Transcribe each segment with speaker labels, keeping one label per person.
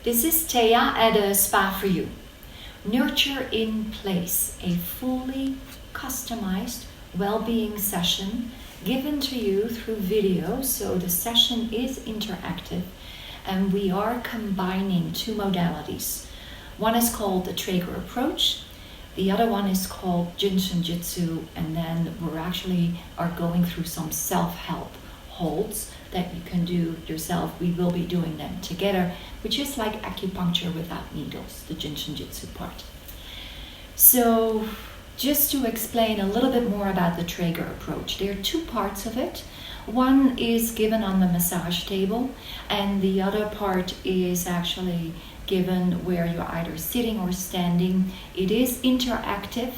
Speaker 1: This is Thea at a spa for you. Nurture in place, a fully customized well-being session given to you through video. So the session is interactive and we are combining two modalities. One is called the Trager approach. The other one is called Jyutsu, and then we're actually are going through some self-help holds that you can do yourself. We will be doing them together, which is like acupuncture without needles, the Jyutsu part. So just to explain a little bit more about the Trager approach, there are two parts of it. One is given on the massage table, and the other part is actually given where you're either sitting or standing. It is interactive,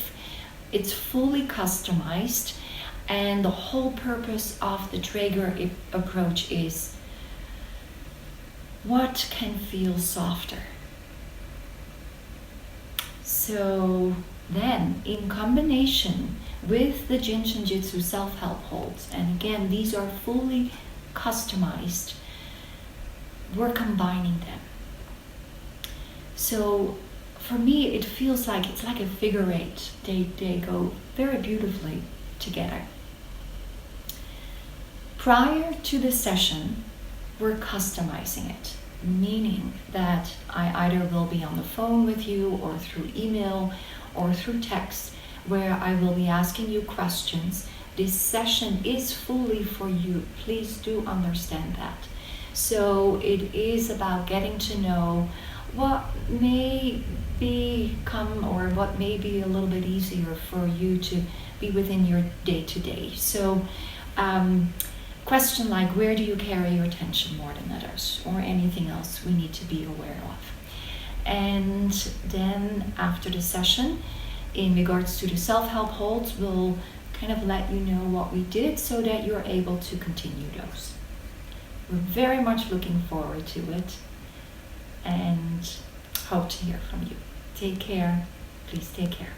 Speaker 1: it's fully customized, and the whole purpose of the Trager approach is what can feel softer. So then, in combination with the Jyutsu self-help holds, and again, these are fully customized, we're combining them. So for me, it feels like it's like a figure eight. They go very beautifully together. Prior to the session, we're customizing it, meaning that I either will be on the phone with you or through email or through text, where I will be asking you questions. This session is fully for you. Please do understand that. So it is about getting to know what may become or what may be a little bit easier for you to be within your day-to-day. So question like, where do you carry your attention more than others, or anything else we need to be aware of. And then after the session, in regards to the self-help holds, we'll kind of let you know what we did so that you're able to continue those. We're very much looking forward to it and hope to hear from you. Take care. Please take care.